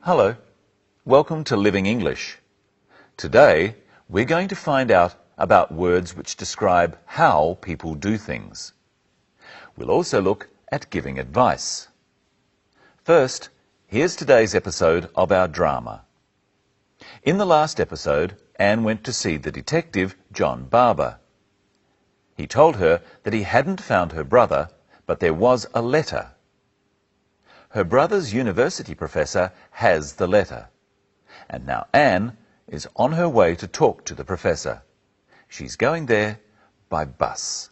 Hello, welcome to Living English. Today, we're going to find out about words which describe how people do things. We'll also look at giving advice. First, here's today's episode of our drama. In the last episode, Anne went to see the detective, John Barber. He told her that he hadn't found her brother, but there was a letter. Her brother's university professor has the letter. And now Anne is on her way to talk to the professor. She's going there by bus.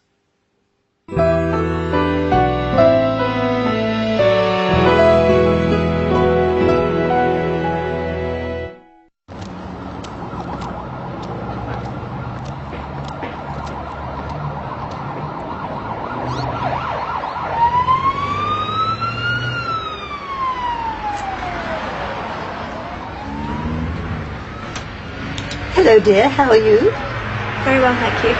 Hello, dear. How are you? Very well, thank you.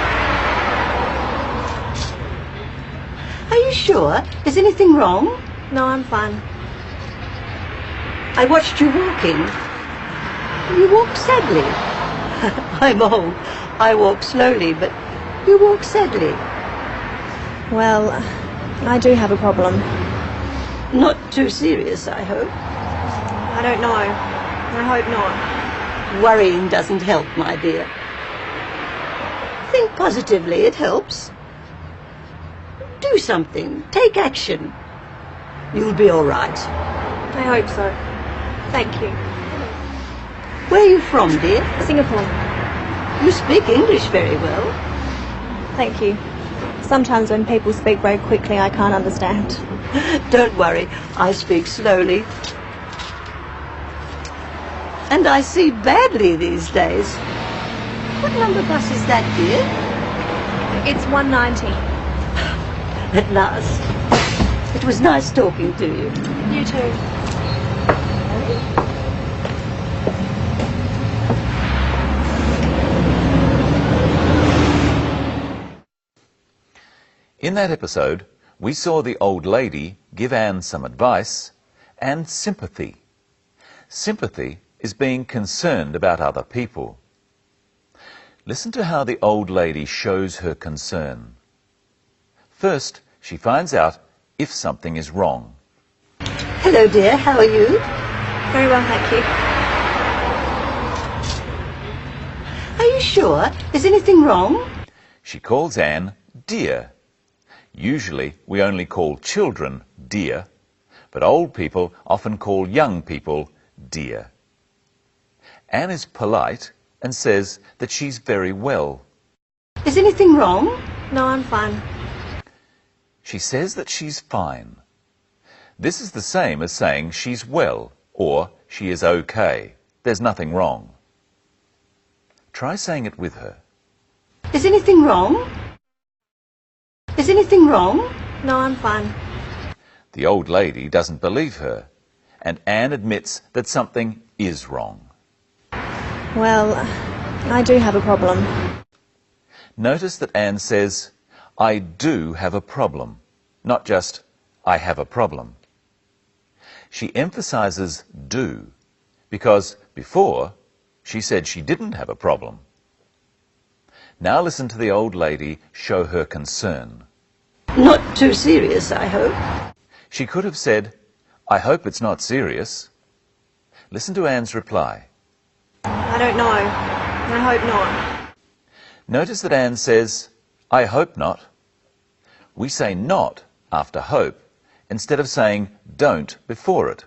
Are you sure? Is anything wrong? No, I'm fine. I watched you walking. You walk sadly. I'm old. I walk slowly, but you walk sadly. Well, I do have a problem. Not too serious, I hope. I don't know. I hope not. Worrying doesn't help, my dear. Think positively, it helps. Do something. Take action. You'll be all right. I hope so. Thank you. Where are you from, dear? Singapore. You speak English very well. Thank you. Sometimes when people speak very quickly, I can't understand. Don't worry, I speak slowly. And I see badly these days. What number bus is that, dear? It's 190. At last. It was nice talking to you. You too. In that episode, we saw the old lady give Anne some advice and sympathy. Sympathy is being concerned about other people. Listen to how the old lady shows her concern. First, she finds out if something is wrong. Hello, dear. How are you? Very well, thank you. Are you sure? Is anything wrong? She calls Anne dear. Usually, we only call children dear, but old people often call young people dear. Anne is polite and says that she's very well. Is anything wrong? No, I'm fine. She says that she's fine. This is the same as saying she's well or she is okay. There's nothing wrong. Try saying it with her. Is anything wrong? Is anything wrong? No, I'm fine. The old lady doesn't believe her, and Anne admits that something is wrong. Well, I do have a problem. Notice that Anne says, I do have a problem, not just, I have a problem. She emphasizes do, because before she said she didn't have a problem. Now listen to the old lady show her concern. Not too serious, I hope. She could have said, I hope it's not serious. Listen to Anne's reply. I don't know. I hope not. Notice that Anne says, I hope not. We say not after hope instead of saying don't before it.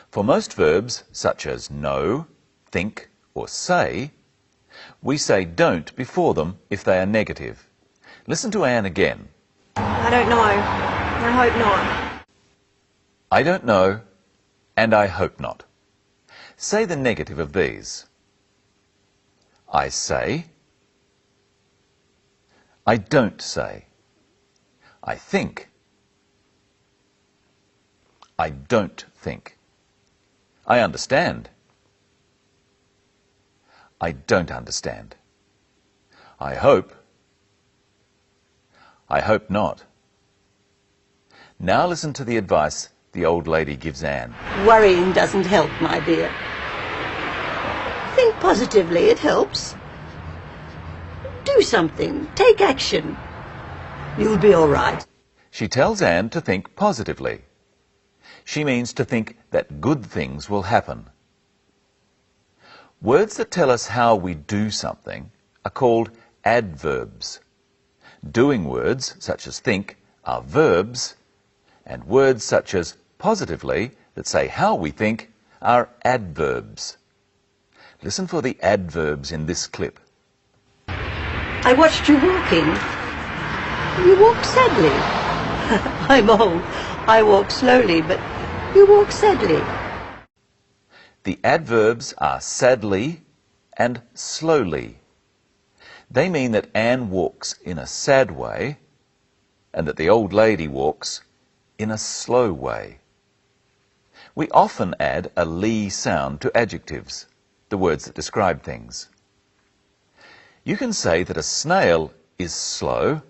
For most verbs, such as know, think, or say, we say don't before them if they are negative. Listen to Anne again. I don't know. I hope not. I don't know, and I hope not. Say the negative of these. I say. I don't say. I think. I don't think. I understand. I don't understand. I hope. I hope not. Now listen to the advice the old lady gives Anne. Worrying doesn't help, my dear. Think positively, it helps. Do something. Take action. You'll be all right. She tells Anne to think positively. She means to think that good things will happen. Words that tell us how we do something are called adverbs. Doing words, such as think, are verbs, and words such as positively, that say how we think, are adverbs. Listen for the adverbs in this clip. I watched you walking. You walk sadly. I'm old. I walk slowly, but you walk sadly. The adverbs are sadly and slowly. They mean that Anne walks in a sad way and that the old lady walks in a slow way. We often add a ly sound to adjectives, the words that describe things. You can say that a snail is slow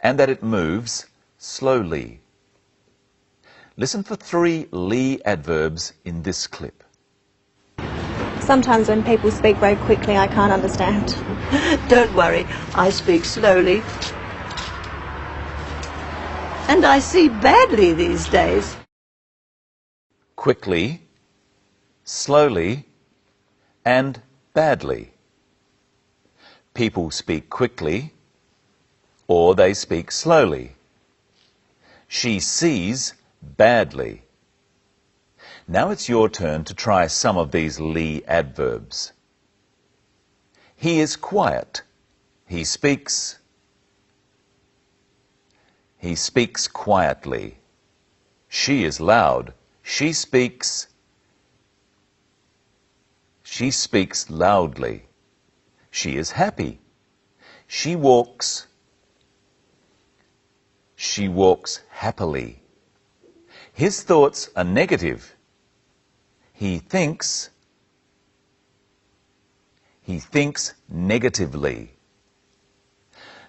and that it moves slowly. Listen for 3 ly adverbs in this clip. Sometimes when people speak very quickly, I can't understand. Don't worry, I speak slowly. And I see badly these days. Quickly, slowly, and badly. People speak quickly, or they speak slowly. She sees badly. Now it's your turn to try some of these ly adverbs. He is quiet. He speaks. He speaks quietly. She is loud. She speaks. She speaks loudly. She is happy. She walks. She walks happily. His thoughts are negative. He thinks negatively.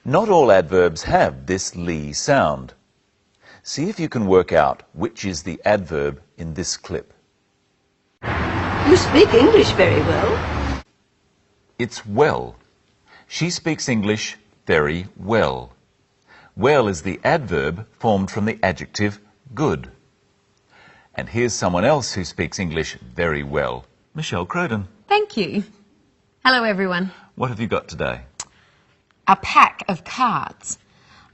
Not all adverbs have this ly sound. See if you can work out which is the adverb in this clip. You speak English very well. It's well. She speaks English very well. Well is the adverb formed from the adjective good. And here's someone else who speaks English very well. Michelle Croden. Thank you. Hello, everyone. What have you got today? A pack of cards.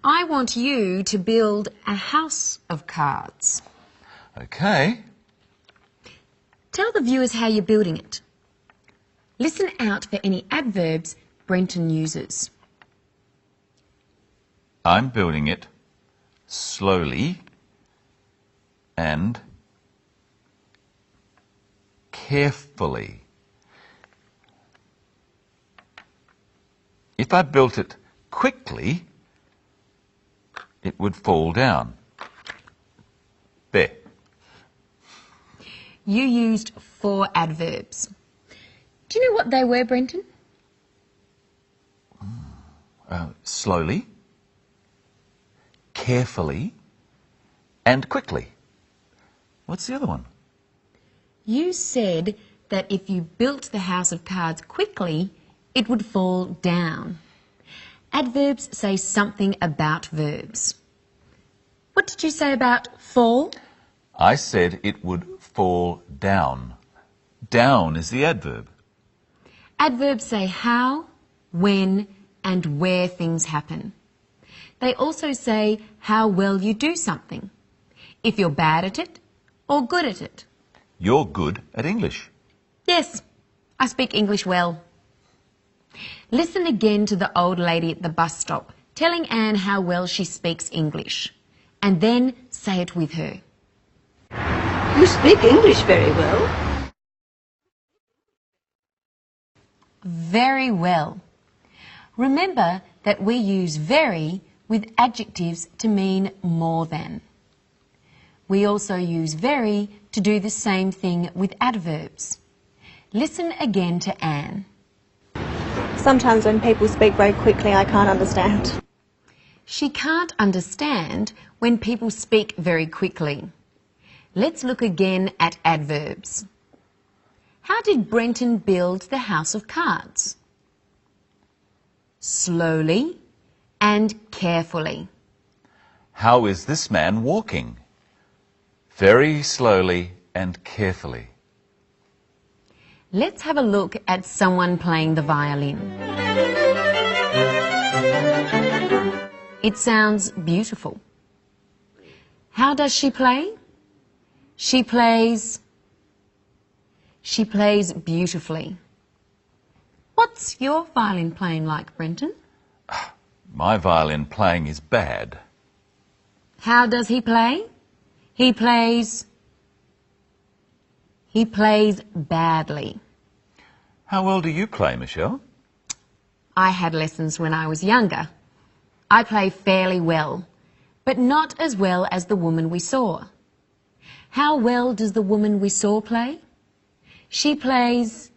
I want you to build a house of cards. Okay. Tell the viewers how you're building it. Listen out for any adverbs Brenton uses. I'm building it slowly and carefully. If I built it quickly, it would fall down. There. You used 4 adverbs. Do you know what they were, Brenton? Slowly, carefully, and quickly. What's the other one? You said that if you built the house of cards quickly, it would fall down. Adverbs say something about verbs. What did you say about fall? I said it would fall down. Down is the adverb. Adverbs say how, when, and where things happen. They also say how well you do something, if you're bad at it or good at it. You're good at English. Yes, I speak English well. Listen again to the old lady at the bus stop telling Anne how well she speaks English, and then say it with her. You speak English very well. Very well. Remember that we use very with adjectives to mean more than. We also use very to do the same thing with adverbs. Listen again to Anne. Sometimes when people speak very quickly, I can't understand. She can't understand when people speak very quickly. Let's look again at adverbs. How did Brenton build the house of cards? Slowly and carefully. How is this man walking? Very slowly and carefully. Let's have a look at someone playing the violin. It sounds beautiful. How does she play? She plays beautifully. What's your violin playing like, Brenton? My violin playing is bad. How does he play? He plays badly. How well do you play, Michelle? I had lessons when I was younger. I play fairly well, but not as well as the woman we saw. How well does the woman we saw play? She plays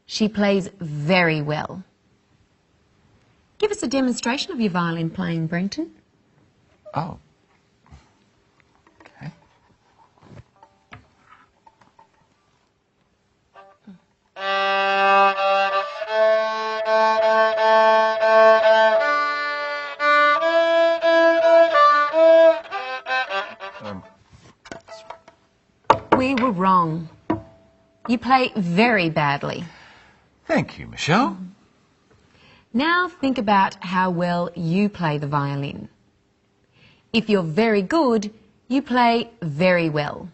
very well. Give us a demonstration of your violin playing, Brenton. Oh. Okay. We were wrong. You play very badly. Thank you, Michelle. Now think about how well you play the violin. If you're very good, you play very well.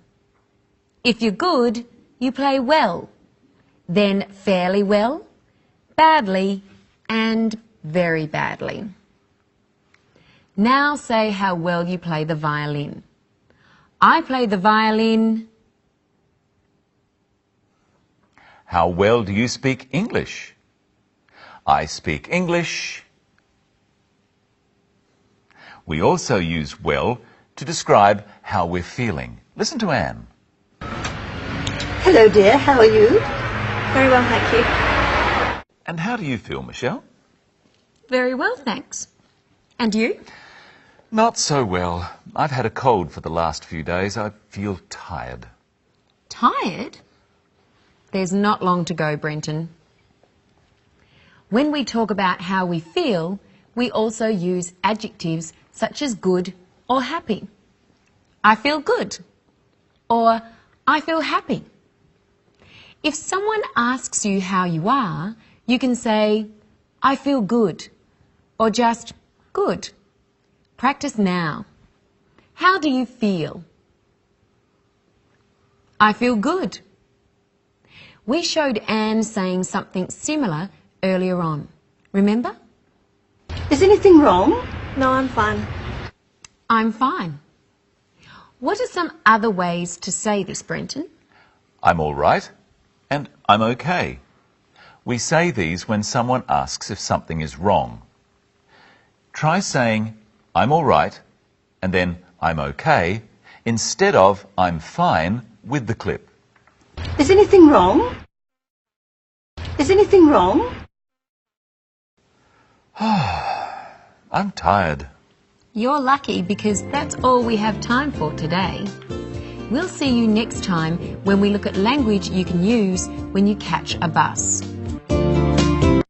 If you're good, you play well. Then fairly well, badly, and very badly. Now say how well you play the violin. I play the violin. How well do you speak English? I speak English. We also use well to describe how we're feeling. Listen to Anne. Hello, dear. How are you? Very well, thank you. And how do you feel, Michelle? Very well, thanks. And you? Not so well. I've had a cold for the last few days. I feel tired. Tired? There's not long to go, Brenton. When we talk about how we feel, we also use adjectives such as good or happy. I feel good, or I feel happy. If someone asks you how you are, you can say, I feel good, or just good. Practice now. How do you feel? I feel good. We showed Anne saying something similar earlier on. Remember? Is anything wrong? No, I'm fine. I'm fine. What are some other ways to say this, Brenton? I'm all right and I'm okay. We say these when someone asks if something is wrong. Try saying I'm all right and then I'm okay instead of I'm fine with the clip. Is anything wrong? Is anything wrong? I'm tired. You're lucky because that's all we have time for today. We'll see you next time when we look at language you can use when you catch a bus.